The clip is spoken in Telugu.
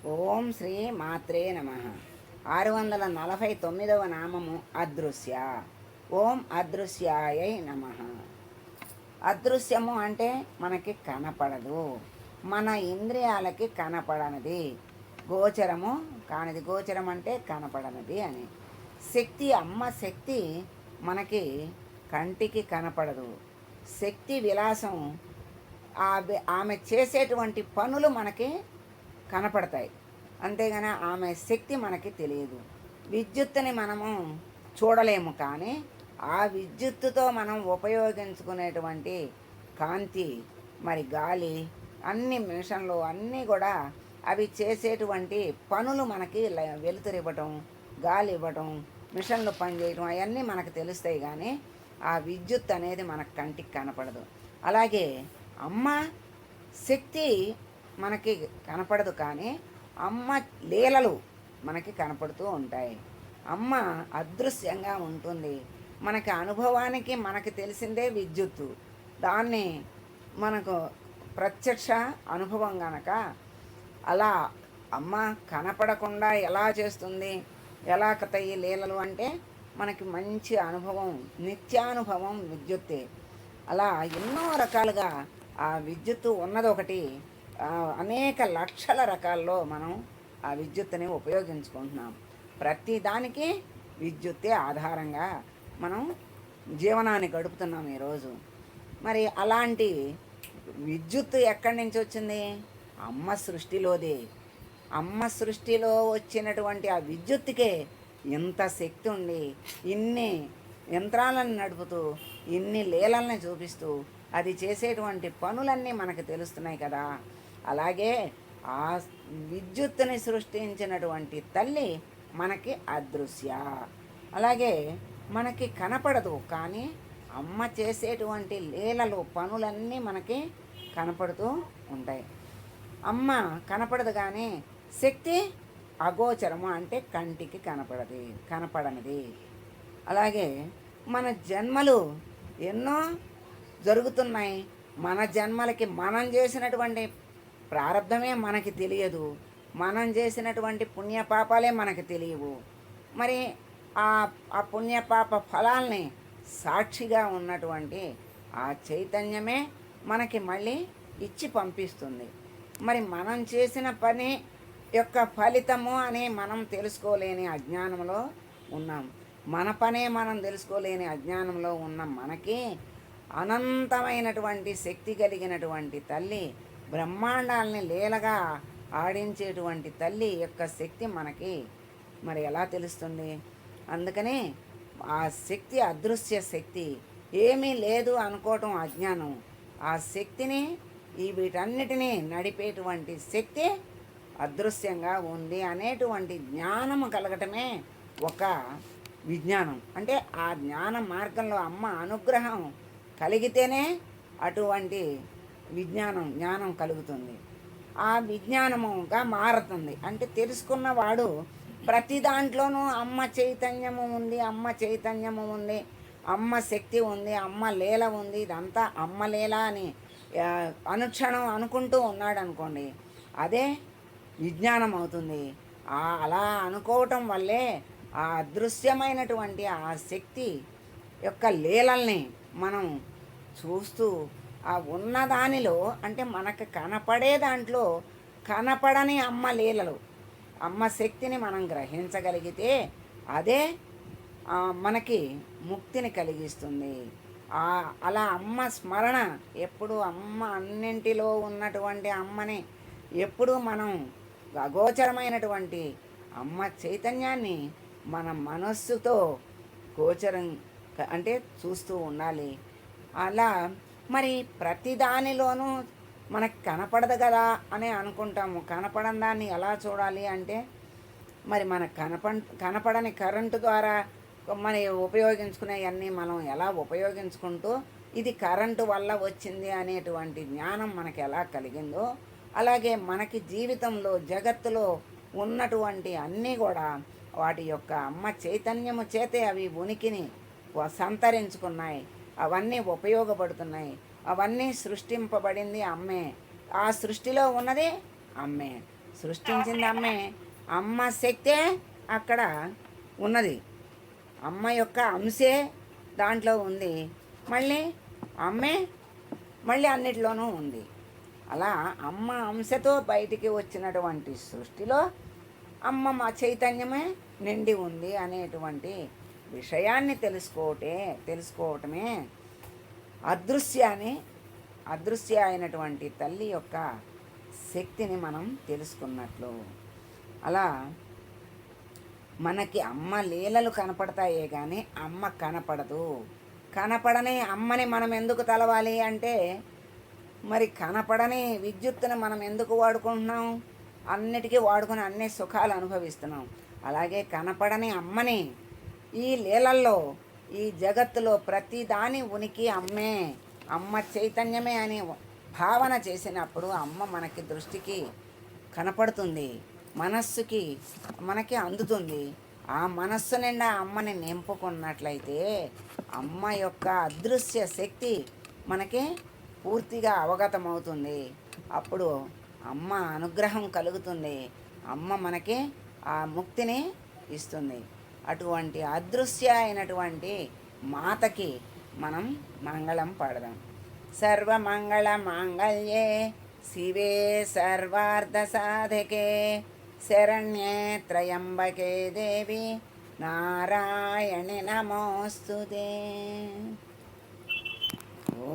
ఓం శ్రీ మాత్రే నమ. 649వ నామము అదృశ్య. ఓం అదృశ్యాయై నమ. అదృశ్యము అంటే మనకి కనపడదు, మన ఇంద్రియాలకి కనపడనిది, గోచరము కానిది. గోచరం అంటే కనపడనిది అని. శక్తి, అమ్మ శక్తి మనకి కంటికి కనపడదు. శక్తి విలాసం, ఆమె చేసేటువంటి పనులు మనకి కనపడతాయి, అంతేగాని ఆమె శక్తి మనకి తెలియదు. విద్యుత్తుని మనము చూడలేము, కానీ ఆ విద్యుత్తుతో మనం ఉపయోగించుకునేటువంటి కాంతి, మరి గాలి, అన్ని మిషన్లు అన్నీ కూడా అవి చేసేటువంటి పనులు మనకి వెలుతురు ఇవ్వటం, గాలి ఇవ్వటం, మిషన్లు పనిచేయటం అవన్నీ మనకు తెలుస్తాయి, కానీ ఆ విద్యుత్ అనేది మనకు కంటికి కనపడదు. అలాగే అమ్మ శక్తి మనకి కనపడదు, కానీ అమ్మ లీలలు మనకి కనపడుతూ ఉంటాయి. అమ్మ అదృశ్యంగా ఉంటుంది. మనకి అనుభవానికి మనకి తెలిసిందే విద్యుత్తు. దాన్ని మనకు ప్రత్యక్ష అనుభవం గనక అలా అమ్మ కనపడకుండా ఎలా చేస్తుంది, ఎలా కథయి లీలలు అంటే మనకి మంచి అనుభవం, నిత్యానుభవం విద్యుత్తే. అలా ఎన్నో రకాలుగా ఆ విద్యుత్తు ఉన్నదొకటి, అనేక లక్షల రకాల్లో మనం ఆ విద్యుత్తుని ఉపయోగించుకుంటున్నాం. ప్రతి దానికి విద్యుత్తే ఆధారంగా మనం జీవనాన్ని గడుపుతున్నాం ఈరోజు. మరి అలాంటి విద్యుత్తు ఎక్కడి నుంచి వచ్చింది? అమ్మ సృష్టిలోదే. అమ్మ సృష్టిలో వచ్చినటువంటి ఆ విద్యుత్తుకే ఇంత శక్తి ఉండి, ఇన్ని యంత్రాలను నడుపుతూ, ఇన్ని లీలల్ని చూపిస్తూ అది చేసేటువంటి పనులన్నీ మనకు తెలుస్తున్నాయి కదా. అలాగే ఆ విద్యుత్తుని సృష్టించినటువంటి తల్లి మనకి అదృశ్య. అలాగే మనకి కనపడదు, కానీ అమ్మ చేసేటువంటి లీలలు, పనులన్నీ మనకి కనపడుతూ ఉంటాయి. అమ్మ కనపడదు, కానీ శక్తి అగోచరము, అంటే కంటికి కనపడనిది. అలాగే మన జన్మలు ఎన్నో జరుగుతున్నాయి. మన జన్మలకి మనం చేసినటువంటి ప్రారంధమే మనకి తెలియదు, మనం చేసినటువంటి పుణ్యపాపాలే మనకి తెలియవు. మరి ఆ పుణ్యపాప ఫలాల్ని సాక్షిగా ఉన్నటువంటి ఆ చైతన్యమే మనకి మళ్ళీ ఇచ్చి పంపిస్తుంది. మరి మనం చేసిన పని యొక్క ఫలితము అని మనం తెలుసుకోలేని అజ్ఞానంలో ఉన్నాం. మన పనే మనం తెలుసుకోలేని అజ్ఞానంలో ఉన్న మనకి అనంతమైనటువంటి శక్తి కలిగినటువంటి తల్లి, బ్రహ్మాండాలని లీలగా ఆడించేటువంటి తల్లి యొక్క శక్తి మనకి మరి ఎలా తెలుస్తుంది? అందుకని ఆ శక్తి అదృశ్య శక్తి. ఏమీ లేదు అనుకోవటం అజ్ఞానం. ఆ శక్తిని, వీటన్నిటినీ నడిపేటువంటి శక్తి అదృశ్యంగా ఉంది అనేటువంటి జ్ఞానము కలగటమే ఒక విజ్ఞానం. అంటే ఆ జ్ఞాన మార్గంలో అమ్మ అనుగ్రహం కలిగితేనే అటువంటి జ్ఞానం కలుగుతుంది. ఆ విజ్ఞానముగా మారుతుంది. అంటే తెలుసుకున్నవాడు ప్రతి దాంట్లోనూ అమ్మ చైతన్యము ఉంది, అమ్మ చైతన్యము ఉంది, అమ్మ శక్తి ఉంది, అమ్మ లీల ఉంది, ఇదంతా అమ్మ లీల అని అనుక్షణం అనుకుంటూ ఉన్నాడు అనుకోండి, అదే విజ్ఞానం అవుతుంది. అలా అనుకోవటం వల్లే ఆ అదృశ్యమైనటువంటి ఆ శక్తి యొక్క లీలల్ని మనం చూస్తూ, ఆ ఉన్నదానిలో అంటే మనకు కనపడే దాంట్లో కనపడని అమ్మ లీలలు, అమ్మ శక్తిని మనం గ్రహించగలిగితే అదే మనకి ముక్తిని కలిగిస్తుంది. అలా అమ్మ స్మరణ ఎప్పుడు, అమ్మ అన్నింటిలో ఉన్నటువంటి అమ్మని ఎప్పుడు మనం అగోచరమైనటువంటి అమ్మ చైతన్యాన్ని మన మనస్సుతో గోచరం అంటే చూస్తూ ఉండాలి. అలా మరి ప్రతి దానిలోనూ మనకు కనపడదు కదా అని అనుకుంటాము. కనపడని దాన్ని ఎలా చూడాలి అంటే, మరి మన కనపడని కరెంటు ద్వారా మరి ఉపయోగించుకునేవన్నీ మనం ఎలా ఉపయోగించుకుంటూ ఇది కరెంటు వల్ల వచ్చింది అనేటువంటి జ్ఞానం మనకి ఎలా కలిగిందో, అలాగే మనకి జీవితంలో జగత్తులో ఉన్నటువంటి అన్నీ కూడా వాటి యొక్క అమ్మ చైతన్యము చేతే అవి ఉనికిని సంతరించుకున్నాయి, అవన్నీ ఉపయోగపడుతున్నాయి, అవన్నీ సృష్టింపబడింది అమ్మే. ఆ సృష్టిలో ఉన్నది అమ్మే. సృష్టించింది అమ్మే. అమ్మ శక్తే అక్కడ ఉన్నది. అమ్మ యొక్క అంశే దాంట్లో ఉంది. మళ్ళీ అమ్మే మళ్ళీ అన్నిటిలోనూ ఉంది. అలా అమ్మ అంశతో బయటికి వచ్చినటువంటి సృష్టిలో అమ్మ మా చైతన్యమే నిండి ఉంది అనేటువంటి విషయాన్ని తెలుసుకోవటమే అదృశ్య అయినటువంటి తల్లి యొక్క శక్తిని మనం తెలుసుకున్నట్లు. అలా మనకి అమ్మ లీలలు కనపడతాయే కానీ అమ్మ కనపడదు. కనపడని అమ్మని మనం ఎందుకు తలవాలి అంటే, మరి కనపడని విద్యుత్తుని మనం ఎందుకు వాడుకుంటున్నాం? అన్నిటికీ వాడుకొని అన్ని సుఖాలు అనుభవిస్తున్నాం. అలాగే కనపడని అమ్మని ఈ లీలల్లో, ఈ జగత్తులో ప్రతి దాని ఉనికి అమ్మే, అమ్మ చైతన్యమే అని భావన చేసినప్పుడు అమ్మ మనకి దృష్టికి కనపడుతుంది, మనస్సుకి మనకి అందుతుంది. ఆ మనస్సు నిండా అమ్మని నింపుకున్నట్లయితే అమ్మ యొక్క అదృశ్య శక్తి మనకి పూర్తిగా అవగతమవుతుంది. అప్పుడు అమ్మ అనుగ్రహం కలుగుతుంది. అమ్మ మనకి ఆ ముక్తిని ఇస్తుంది. అటువంటి అదృశ్య అయినటువంటి మాతకి మనం మంగళం పాడదాం. సర్వమంగళ మాంగళ్యే శివే సర్వార్థ సాధకే శరణ్యే త్రయంబకే దేవి నారాయణి నమోస్తుతే. ఓ